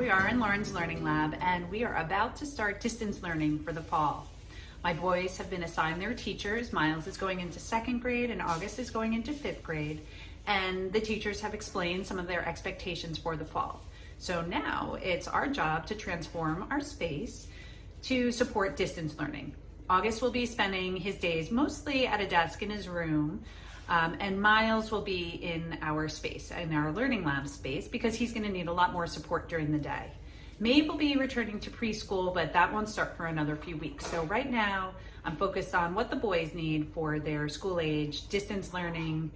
we are in Lauren's Learning Lab, and we are about to start distance learning for the fall. My boys have been assigned their teachers. Miles is going into 2nd grade and August is going into 5th grade, and the teachers have explained some of their expectations for the fall. So now it's our job to transform our space to support distance learning. August will be spending his days mostly at a desk in his room, and Miles will be in our space, in our Learning Lab space, because he's going to need a lot more support during the day. Maeve will be returning to preschool, but that won't start for another few weeks. So right now, I'm focused on what the boys need for their school-age distance learning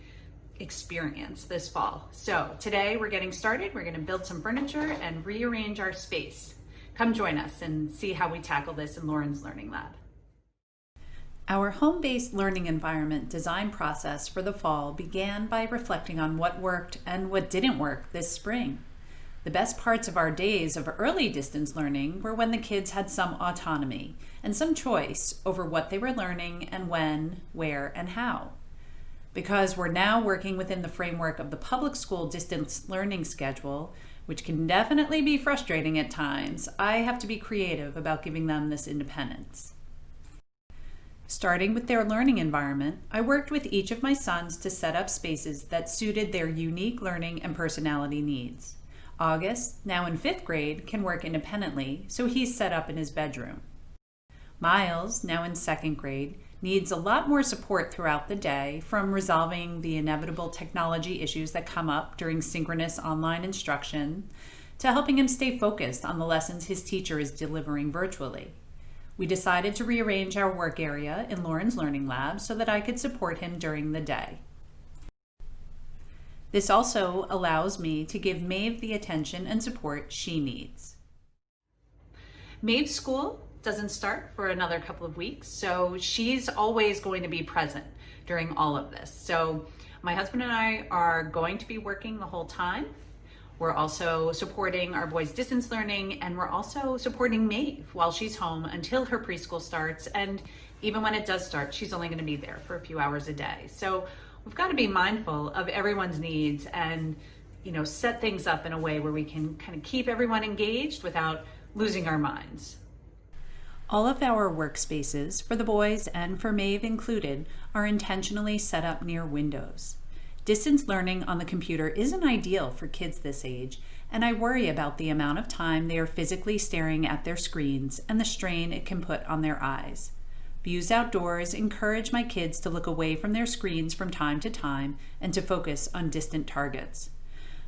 experience this fall. So today we're getting started. We're going to build some furniture and rearrange our space. Come join us and see how we tackle this in Lauren's Learning Lab. Our home-based learning environment design process for the fall began by reflecting on what worked and what didn't work this spring. The best parts of our days of early distance learning were when the kids had some autonomy and some choice over what they were learning and when, where, and how. Because we're now working within the framework of the public school distance learning schedule, which can definitely be frustrating at times, I have to be creative about giving them this independence. Starting with their learning environment, I worked with each of my sons to set up spaces that suited their unique learning and personality needs. August, now in 5th grade, can work independently, so he's set up in his bedroom. Miles, now in 2nd grade, needs a lot more support throughout the day, from resolving the inevitable technology issues that come up during synchronous online instruction, to helping him stay focused on the lessons his teacher is delivering virtually. We decided to rearrange our work area in Lauren's Learning Lab so that I could support him during the day. This also allows me to give Maeve the attention and support she needs. Maeve's school doesn't start for another couple of weeks, so she's always going to be present during all of this. So my husband and I are going to be working the whole time. We're also supporting our boys' distance learning, and we're also supporting Maeve while she's home until her preschool starts. And even when it does start, she's only going to be there for a few hours a day. So we've got to be mindful of everyone's needs and, set things up in a way where we can kind of keep everyone engaged without losing our minds. All of our workspaces, for the boys and for Maeve included, are intentionally set up near windows. Distance learning on the computer isn't ideal for kids this age, and I worry about the amount of time they are physically staring at their screens and the strain it can put on their eyes. Views outdoors encourage my kids to look away from their screens from time to time and to focus on distant targets.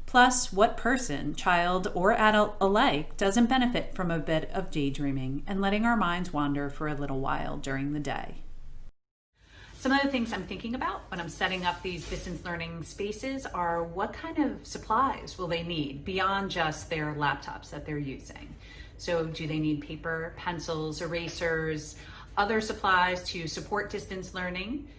Plus, what person, child or adult alike, doesn't benefit from a bit of daydreaming and letting our minds wander for a little while during the day? Some of the things I'm thinking about when I'm setting up these distance learning spaces are what kind of supplies will they need beyond just their laptops that they're using. So do they need paper, pencils, erasers, other supplies to support distance learning?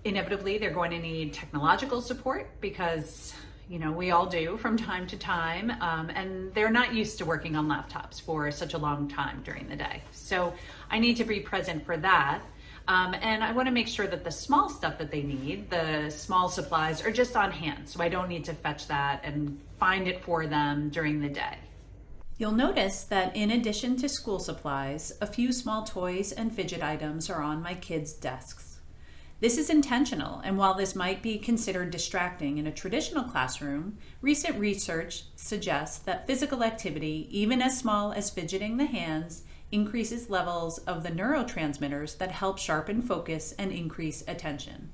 Inevitably, they're going to need technological support because, we all do from time to time, and they're not used to working on laptops for such a long time during the day. So I need to be present for that. And I want to make sure that the small stuff that they need, the small supplies, are just on hand, so I don't need to fetch that and find it for them during the day. You'll notice that in addition to school supplies, a few small toys and fidget items are on my kids' desks. This is intentional, and while this might be considered distracting in a traditional classroom, recent research suggests that physical activity, even as small as fidgeting the hands, increases levels of the neurotransmitters that help sharpen focus and increase attention.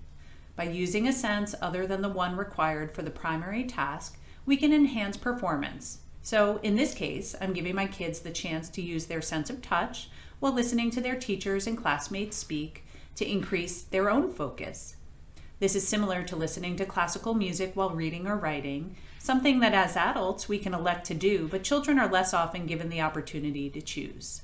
By using a sense other than the one required for the primary task, we can enhance performance. So in this case, I'm giving my kids the chance to use their sense of touch while listening to their teachers and classmates speak to increase their own focus. This is similar to listening to classical music while reading or writing, something that as adults we can elect to do, but children are less often given the opportunity to choose.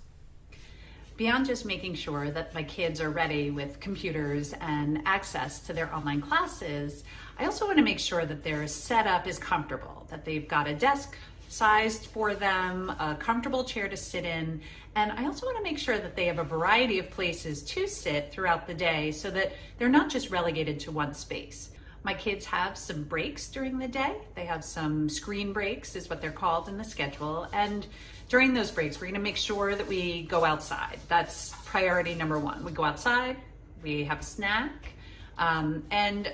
Beyond just making sure that my kids are ready with computers and access to their online classes, I also want to make sure that their setup is comfortable, that they've got a desk sized for them, a comfortable chair to sit in, and I also want to make sure that they have a variety of places to sit throughout the day so that they're not just relegated to one space. My kids have some breaks during the day. They have some screen breaks, is what they're called in the schedule. And during those breaks, we're going to make sure that we go outside. That's priority number one. We go outside, we have a snack, and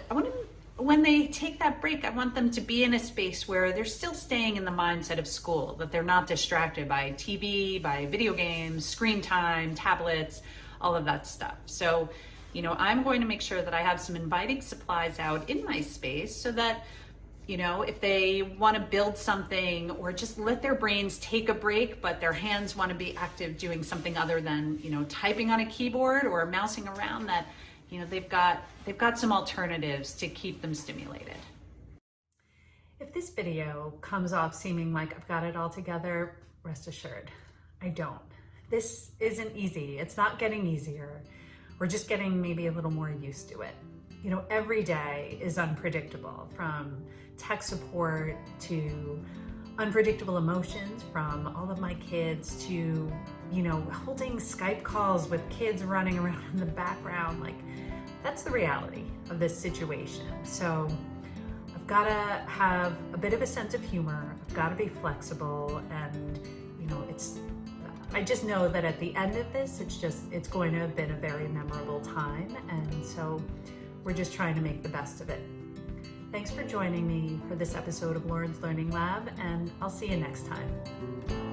when they take that break, I want them to be in a space where they're still staying in the mindset of school, that they're not distracted by TV, by video games, screen time, tablets, all of that stuff. So, I'm going to make sure that I have some inviting supplies out in my space so that, if they want to build something or just let their brains take a break, but their hands want to be active doing something other than, typing on a keyboard or mousing around, that, they've got some alternatives to keep them stimulated. If this video comes off seeming like I've got it all together, rest assured, I don't. This isn't easy. It's not getting easier. We're just getting maybe a little more used to it. Every day is unpredictable, from tech support to unpredictable emotions from all of my kids to, holding Skype calls with kids running around in the background. Like, that's the reality of this situation. So I've got to have a bit of a sense of humor. I've got to be flexible, and, I just know that at the end of this, it's going to have been a very memorable time. And so we're just trying to make the best of it. Thanks for joining me for this episode of Lauren's Learning Lab, and I'll see you next time.